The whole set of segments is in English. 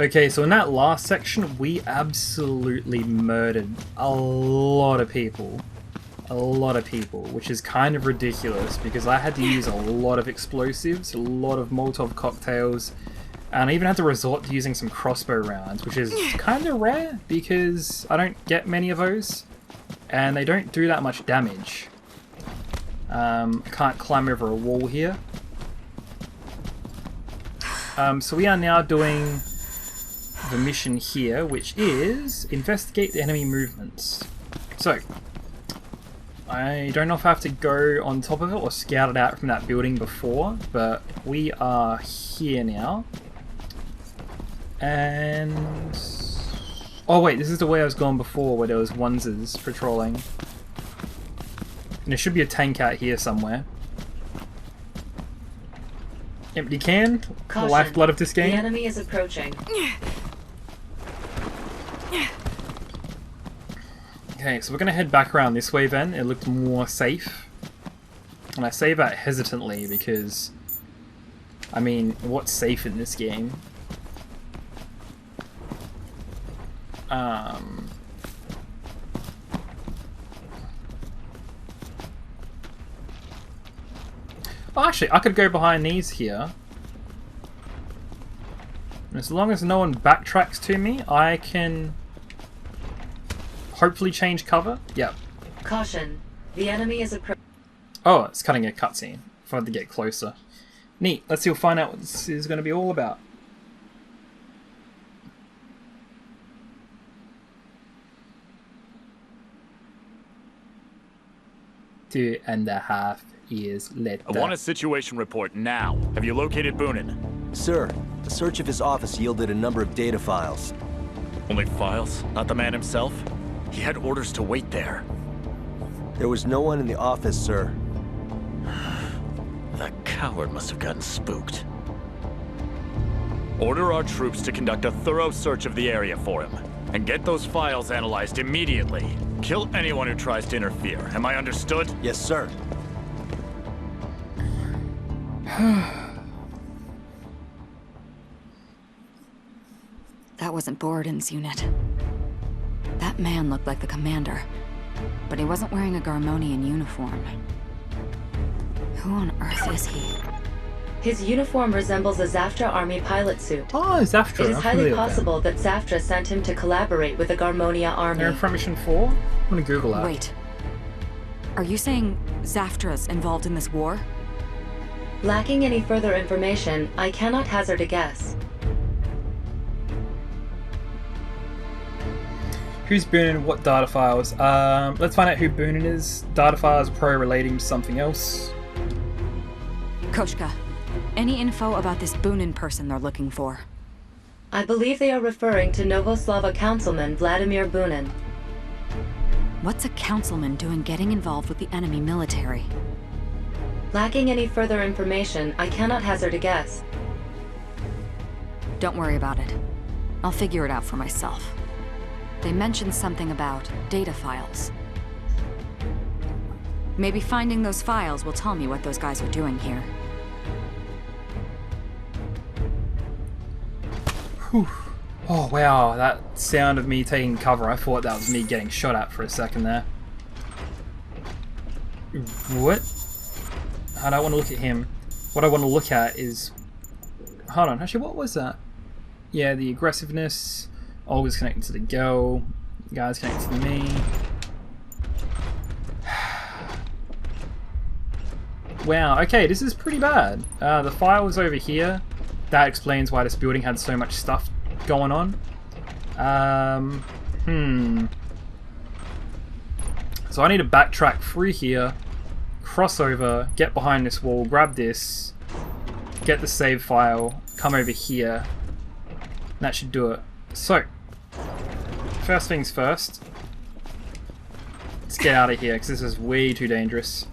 Okay, so in that last section, we absolutely murdered a lot of people. A lot of people, which is kind of ridiculous because I had to use a lot of explosives, a lot of Molotov cocktails, and I even had to resort to using some crossbow rounds, which is kind of rare because I don't get many of those, and they don't do that much damage. I can't climb over a wall here. So we are now doing the mission here, which is investigate the enemy movements. So, I don't know if I have to go on top of it or scout it out from that building before, but we are here now. And... oh wait, this is the way I was going before, where there was onesies patrolling. And there should be a tank out here somewhere. Empty can, the lifeblood of this game. The enemy is approaching. Okay, so we're going to head back around this way then. It looked more safe. And I say that hesitantly because, I mean, what's safe in this game? Oh, actually, I could go behind these here. And as long as no one backtracks to me, I can hopefully change cover. Yep. Caution. The enemy is approaching. Oh, it's cutting a cutscene. If I had to get closer. Neat. Let's see. We'll find out what this is going to be all about. 2.5 years later. I want a situation report now. Have you located Boonin? Sir, a search of his office yielded a number of data files. Only files? Not the man himself? He had orders to wait there. There was no one in the office, sir. That coward must have gotten spooked. Order our troops to conduct a thorough search of the area for him, and get those files analyzed immediately. Kill anyone who tries to interfere. Am I understood? Yes, sir. That wasn't Borodin's unit. That man looked like the commander, but he wasn't wearing a Garmonian uniform. Who on earth is he? His uniform resembles a Zaftra army pilot suit. Oh, Zaftra. It is highly possible that Zaftra sent him to collaborate with the Garmonia army. They're from Mission 4? I'm gonna Google that. Wait. Are you saying Zaftra's involved in this war? Lacking any further information, I cannot hazard a guess. Who's Boonin? What data files? Let's find out who Boonin is. Data files probably relating to something else. Koshka, any info about this Boonin person they're looking for? I believe they are referring to Novoslava councilman Vladimir Boonin. What's a councilman doing getting involved with the enemy military? Lacking any further information, I cannot hazard a guess. Don't worry about it. I'll figure it out for myself. They mentioned something about data files. Maybe finding those files will tell me what those guys are doing here. Whew. Oh wow, that sound of me taking cover, I thought that was me getting shot at for a second there. What? I don't want to look at him. What I want to look at is... hold on, actually what was that? Yeah, the aggressiveness. Olga's connected to the girl. The guy's connected to me. Wow, okay, this is pretty bad. The file was over here. That explains why this building had so much stuff going on. So I need to backtrack through here, cross over, get behind this wall, grab this, get the save file, come over here. That should do it. So, first things first. Let's get out of here, because this is way too dangerous.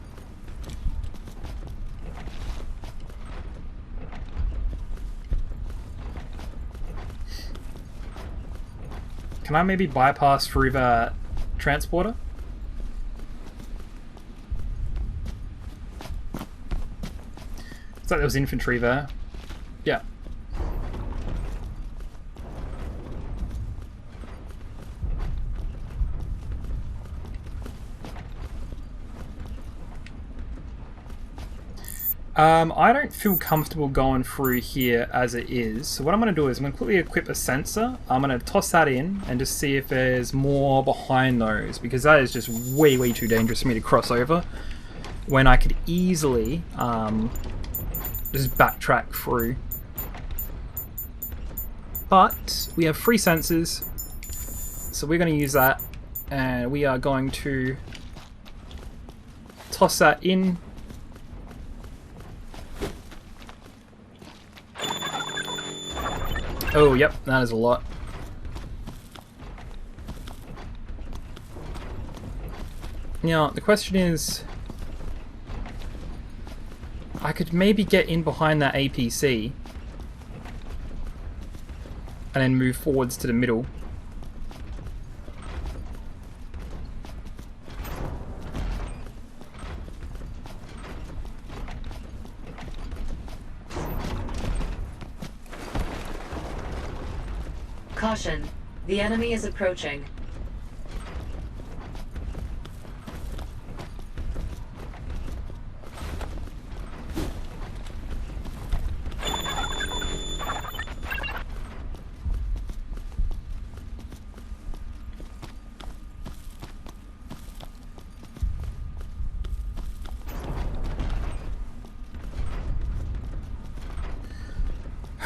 Can I maybe bypass through the transporter? Looks like there was infantry there. Yeah. I don't feel comfortable going through here as it is. So what I'm going to do is I'm going to quickly equip a sensor. I'm going to toss that in and just see if there's more behind those, because that is just way too dangerous for me to cross over when I could easily just backtrack through. But we have 3 sensors, so we're going to use that, and we are going to toss that in. Oh, yep, that is a lot. Now, the question is, I could maybe get in behind that APC and then move forwards to the middle. Caution. The enemy is approaching.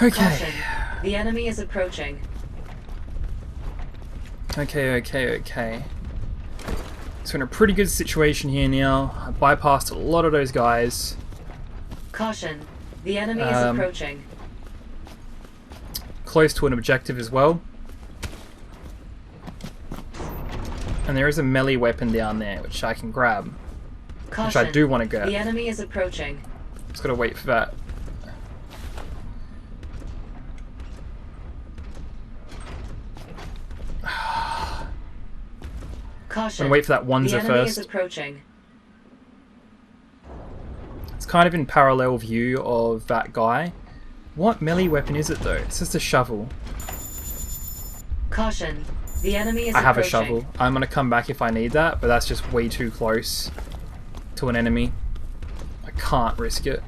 Okay. Caution. The enemy is approaching. Okay. So in a pretty good situation here now. I bypassed a lot of those guys. Caution. The enemy is approaching. Close to an objective as well. And there is a melee weapon down there, which I can grab. Caution. Which I do want to grab. The enemy is approaching. Just gotta wait for that. Caution. I'm gonna wait for that The oneser enemy first. is approaching. It's kind of in parallel view of that guy. What melee weapon is it though? It's just a shovel. Caution. The enemy is I have a approaching. shovel. I'm gonna come back if I need that, but that's just way too close to an enemy. I can't risk it.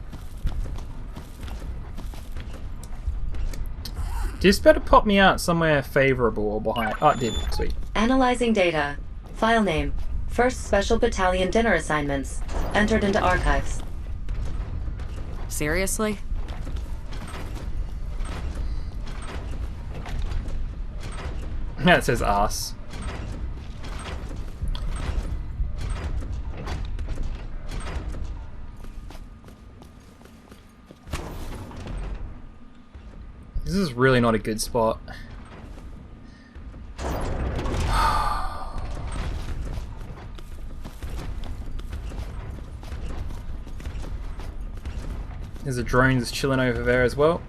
Just better pop me out somewhere favourable or behind. Oh, it did. Sweet. Analyzing data. File name. 1st Special Battalion Dinner Assignments. Entered into archives. Seriously? Yeah, it says ass. This is really not a good spot. There's a drone that's chilling over there as well.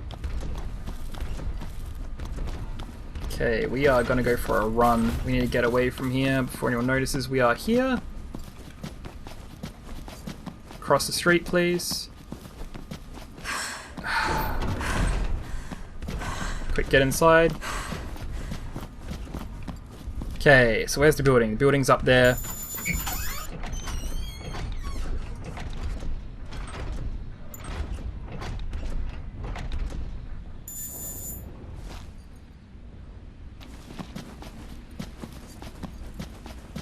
Okay, we are going to go for a run. We need to get away from here before anyone notices we are here. Cross the street, please. Quick, get inside. Okay, so where's the building? The building's up there.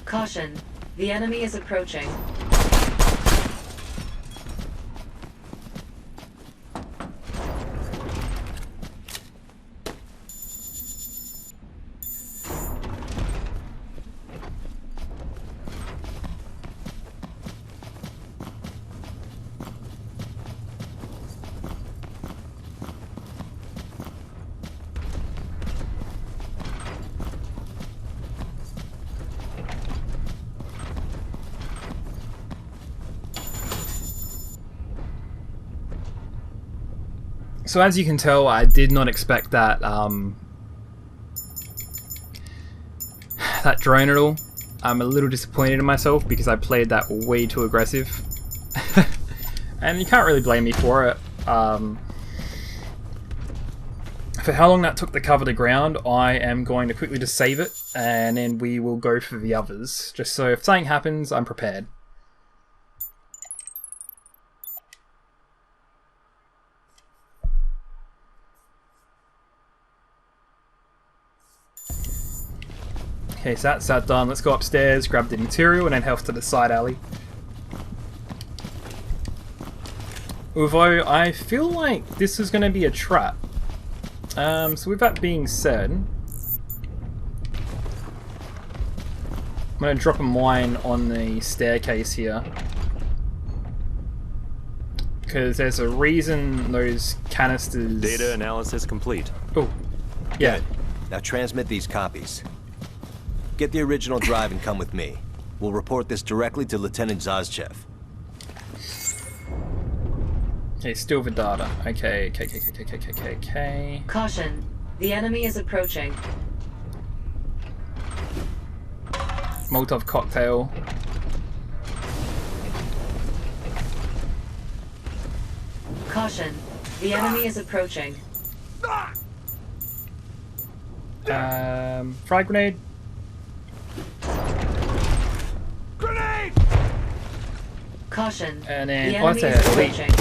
Caution. The enemy is approaching. So as you can tell, I did not expect that that drone at all. I'm a little disappointed in myself because I played that way too aggressive. And you can't really blame me for it. For how long that took the cover to ground, I am going to quickly just save it, and then we will go for the others. Just so if something happens, I'm prepared. Okay, so that's that done. Let's go upstairs, grab the material, and then head off to the side alley. Although, I feel like this is going to be a trap. So with that being said, I'm going to drop a mine on the staircase here. Because there's a reason those canisters... Data analysis complete. Oh, yeah. Good. Now transmit these copies. Get the original drive and come with me. We'll report this directly to Lieutenant Zazchev. Okay, still the data. Okay. Caution. The enemy is approaching. Molotov cocktail. Caution. The enemy is approaching. Frag grenade. Grenade! Caution. And then, the what's enemy is that? Wait. approaching.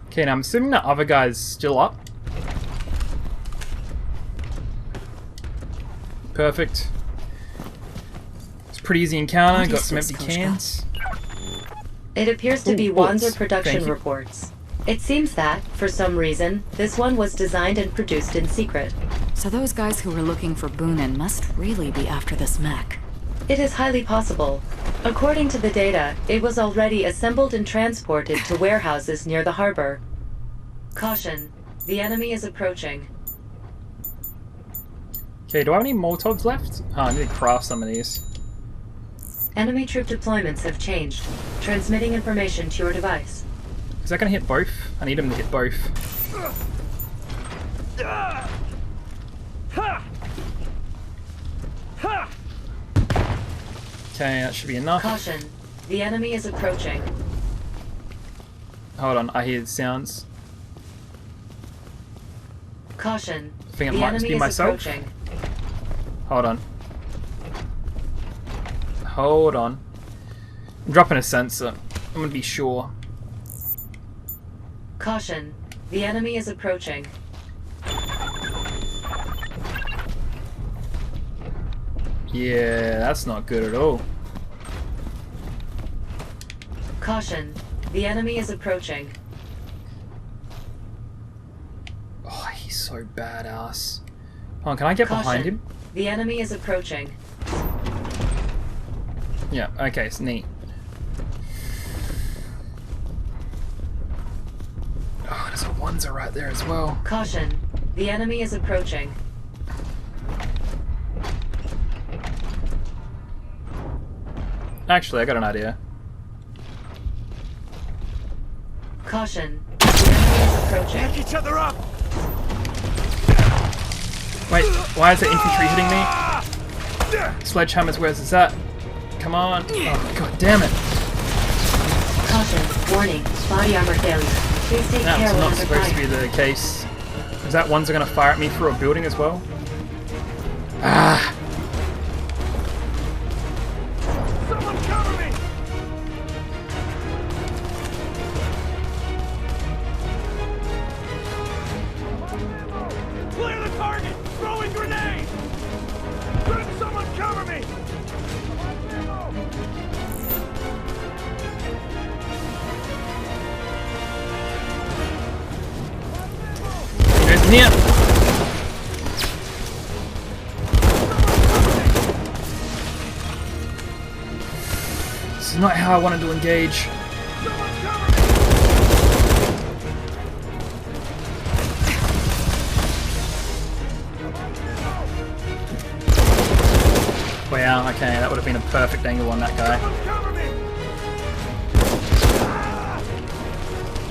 Okay, now I'm assuming that other guy's still up. Perfect. It's a pretty easy encounter. What Got is some this, empty Koshka? cans. It appears to be Ooh, Wanzer bullets. production Thank you. reports. It seems that, for some reason, this one was designed and produced in secret. So those guys who were looking for Boonin must really be after this mech. It is highly possible. According to the data, it was already assembled and transported to warehouses near the harbor. Caution. The enemy is approaching. Okay, do I have any Molotovs left? Oh, I need to craft some of these. Enemy troop deployments have changed. Transmitting information to your device. Is that going to hit both? I need him to hit both. Okay, that should be enough. Caution. The enemy is approaching. Hold on, I hear sounds. Caution. I think it the might just enemy be is myself. approaching. Hold on. Hold on. I'm dropping a sensor. I'm going to be sure. Caution. The enemy is approaching. Yeah, that's not good at all. Caution. The enemy is approaching. Oh, he's so badass. Hold on, can I get behind him? The enemy is approaching. Yeah, okay, it's neat. Oh, there's a Wanzer right there as well. Caution. The enemy is approaching. Actually, I got an idea. Caution. The enemy is approaching. Back each other up! Wait, why is the infantry hitting me? Sledgehammers, where's this at? Come on. Oh, god damn it. Caution. Warning. Body armor failure. Please take care That's when not under supposed to fire. be the case. Is that Wanzer going to fire at me through a building as well? Ah! Someone cover me! Clear the target! Throwing grenade! Could someone cover me? There's near. This is not how I wanted to engage. Wow, okay, that would have been a perfect angle on that guy. Cover me!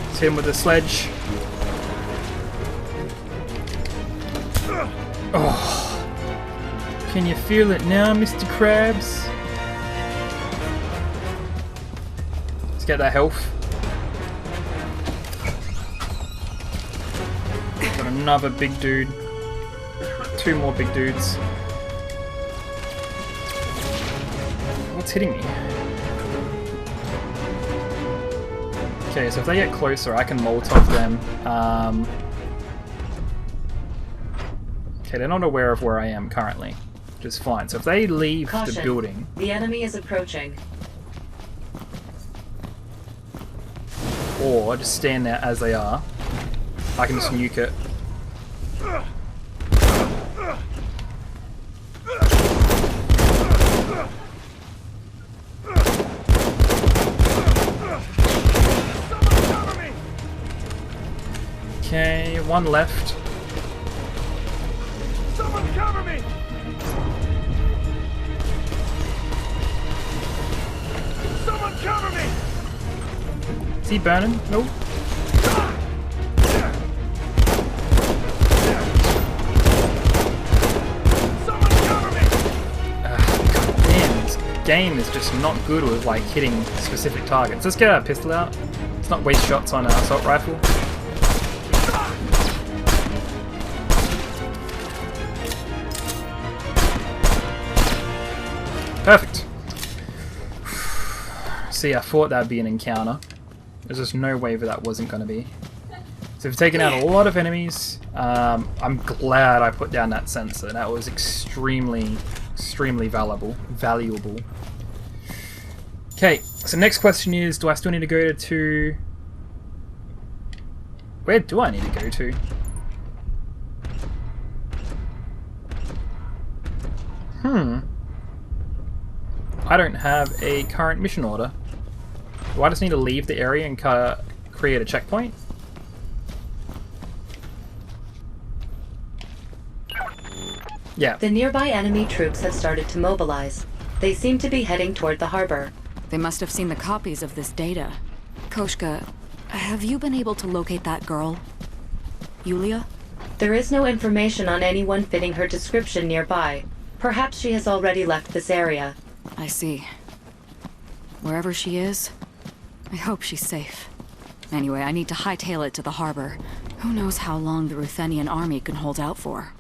Let's hit him with the sledge. Oh. Can you feel it now, Mr. Krabs? Let's get that health. Got another big dude. Two more big dudes. What's hitting me? Okay, so if they get closer, I can Molotov them. Okay, they're not aware of where I am currently, which is fine. So if they leave Caution. the building... The enemy is approaching. Or just stand there as they are, I can just nuke it. Okay, one left. Someone cover me! Someone cover me! Is he burning? Nope. Someone cover me! God damn, this game is just not good with like hitting specific targets. Let's get our pistol out. Let's not waste shots on our assault rifle. Perfect. See, I thought that'd be an encounter. There's just no way that wasn't going to be. So we've taken out a lot of enemies. I'm glad I put down that sensor. That was extremely valuable. Okay, so next question is, do I still need to go to... Where do I need to go to? I don't have a current mission order. Do I just need to leave the area and create a checkpoint? Yeah. The nearby enemy troops have started to mobilize. They seem to be heading toward the harbor. They must have seen the copies of this data. Koshka, have you been able to locate that girl? Yulia? There is no information on anyone fitting her description nearby. Perhaps she has already left this area. I see. Wherever she is, I hope she's safe. Anyway, I need to hightail it to the harbor. Who knows how long the Ruthenian army can hold out for.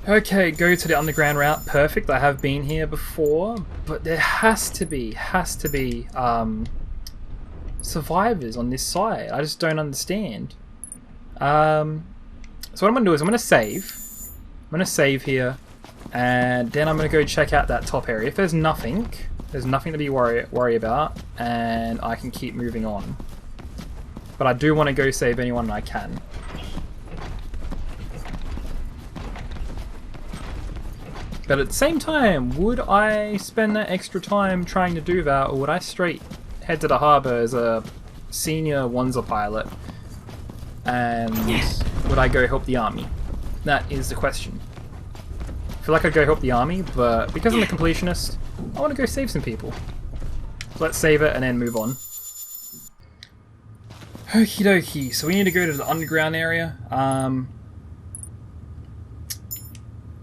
Okay, go to the underground route. Perfect. I have been here before, but there has to be survivors on this side. I just don't understand. So what I'm gonna do is I'm gonna save. I'm gonna save here, and then I'm gonna go check out that top area. If there's nothing to be worry about, and I can keep moving on. But I do want to go save anyone I can. But at the same time, would I spend that extra time trying to do that, or would I straight head to the harbour as a senior Wanzer pilot? And would I go help the army? That is the question. I feel like I'd go help the army, but because I'm a completionist, I want to go save some people. So let's save it and then move on. Okie dokie, so we need to go to the underground area.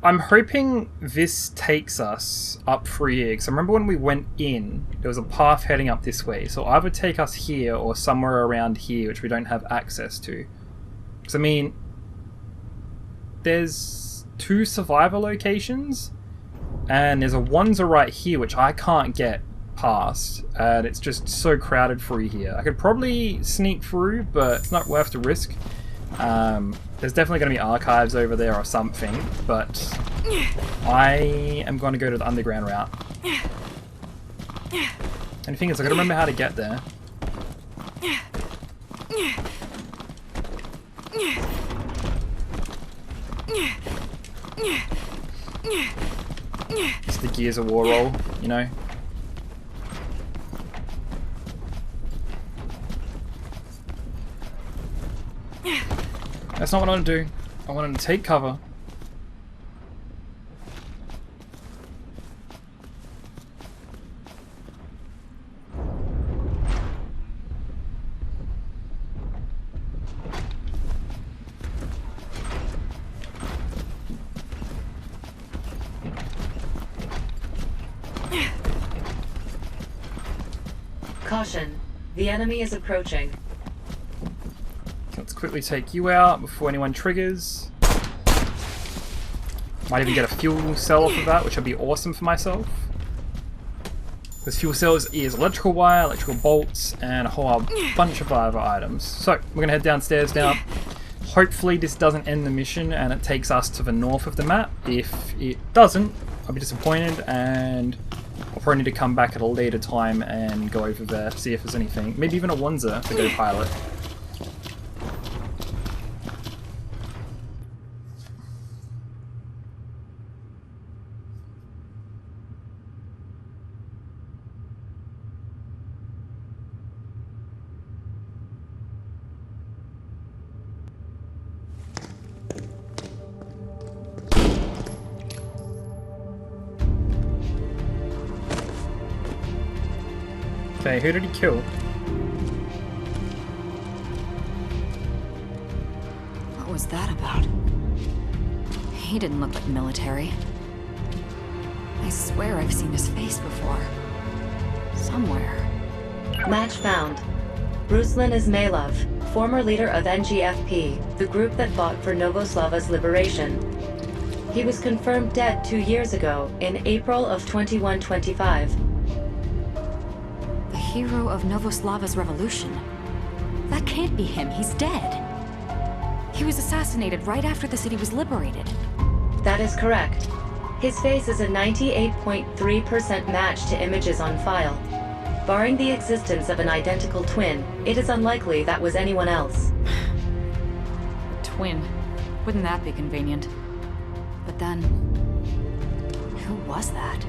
I'm hoping this takes us up through here, because I remember when we went in, there was a path heading up this way, so either take us here or somewhere around here, which we don't have access to. Because, I mean, there's 2 survivor locations, and there's a Wanzer right here, which I can't get past, and it's just so crowded through here. I could probably sneak through, but it's not worth the risk. There's definitely going to be archives over there or something, but I am going to go to the underground route. And the thing is, I've got to remember how to get there. It's the Gears of War roll, you know? That's not what I want to do. I want to take cover. Caution. The enemy is approaching. Let's quickly take you out before anyone triggers. Might even get a fuel cell off of that, which would be awesome for myself. Because fuel cells is electrical wire, electrical bolts, and a whole bunch of other items. So, we're going to head downstairs now. Hopefully this doesn't end the mission and it takes us to the north of the map. If it doesn't, I'll be disappointed, and I'll probably need to come back at a later time and go over there, see if there's anything. Maybe even a Wanzer to go pilot. Okay, who did he kill? What was that about? He didn't look like military. I swear I've seen his face before. Somewhere. Match found. Ruslan Ismailov, former leader of NGFP, the group that fought for Novoslava's liberation. He was confirmed dead 2 years ago, in April of 2125. The hero of Novoslava's revolution. That can't be him, he's dead. He was assassinated right after the city was liberated. That is correct. His face is a 98.3% match to images on file. Barring the existence of an identical twin, it is unlikely that was anyone else. Twin. Wouldn't that be convenient? But then... who was that?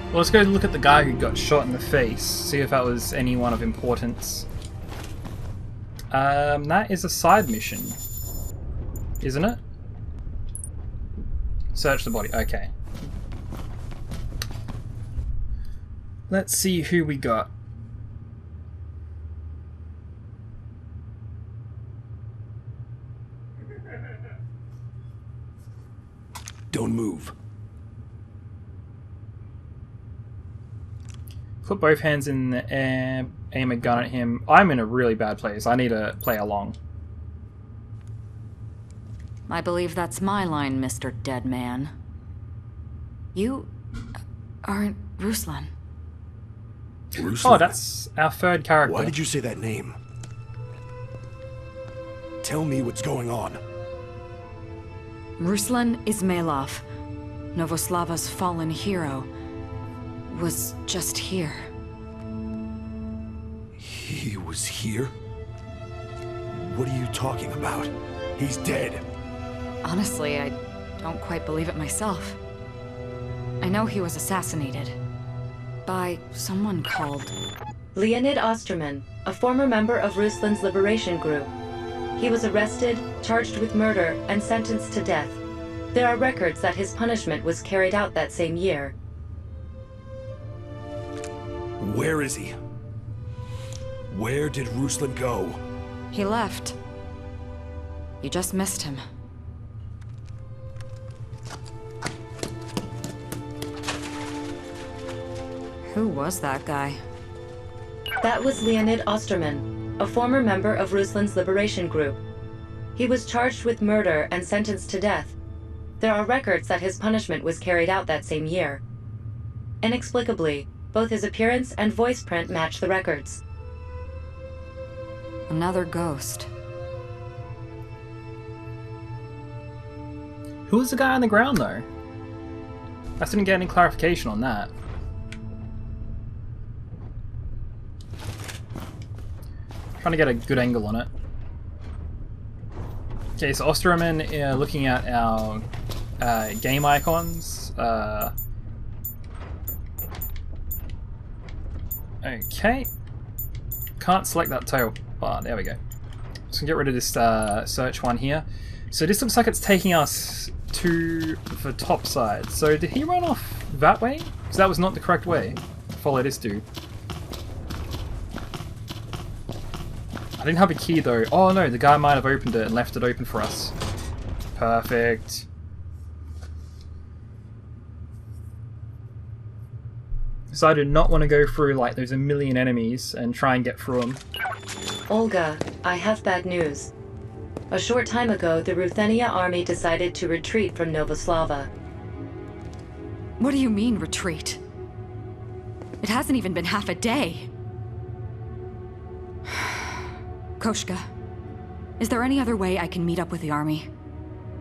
Well, let's go look at the guy who got shot in the face, see if that was anyone of importance. That is a side mission, isn't it? Search the body, okay. Let's see who we got. Don't move. Put both hands in the air, aim a gun at him. I'm in a really bad place. I need to play along. I believe that's my line, Mr. Dead Man. You... aren't Ruslan. Ruslan? Oh, that's our third character. Why did you say that name? Tell me what's going on. Ruslan Ismailov, Novoslava's fallen hero, was just here. He was here? What are you talking about? He's dead. Honestly, I don't quite believe it myself. I know he was assassinated. By someone called... Leonid Osterman, a former member of Ruslan's liberation group. He was arrested, charged with murder, and sentenced to death. There are records that his punishment was carried out that same year. Where is he? Where did Ruslan go? He left. You just missed him. Who was that guy? That was Leonid Osterman, a former member of Ruslan's liberation group. He was charged with murder and sentenced to death. There are records that his punishment was carried out that same year. Inexplicably, both his appearance and voice print match the records. Another ghost. Who was the guy on the ground, though? I didn't get any clarification on that. Trying to get a good angle on it. Okay, so Osterman, looking at our game icons. Okay. Can't select that tail. Oh, there we go. So get rid of this search one here. So this looks like it's taking us to the top side. So did he run off that way? Because that was not the correct way. Follow this dude. I didn't have a key though. Oh no, the guy might have opened it and left it open for us. Perfect. So I do not want to go through like there's a million enemies and try and get through them. Olga, I have bad news. A short time ago, the Ruthenia army decided to retreat from Novoslava. What do you mean, retreat? It hasn't even been half a day. Koshka, is there any other way I can meet up with the army?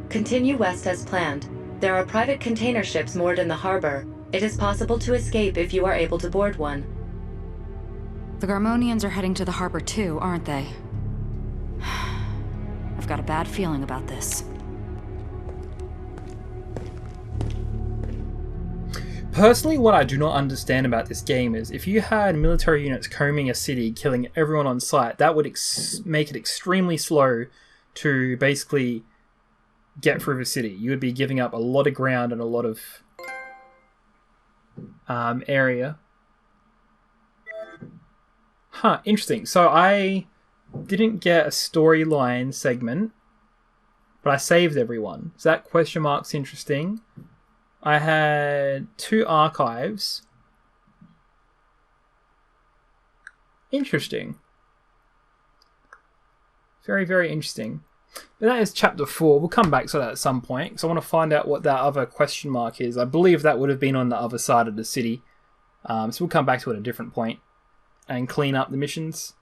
Continue west as planned. There are private container ships moored in the harbor. It is possible to escape if you are able to board one. The Garmonians are heading to the harbor too, aren't they? I've got a bad feeling about this. Personally, what I do not understand about this game is if you had military units combing a city, killing everyone on sight, that would make it extremely slow to basically get through the city. You would be giving up a lot of ground and a lot of area. Huh, interesting. So I didn't get a storyline segment, but I saved everyone. So that question mark's interesting. I had 2 archives. Interesting. Very, very interesting. But that is chapter 4. We'll come back to that at some point, because I want to find out what that other question mark is. I believe that would have been on the other side of the city. So we'll come back to it at a different point and clean up the missions.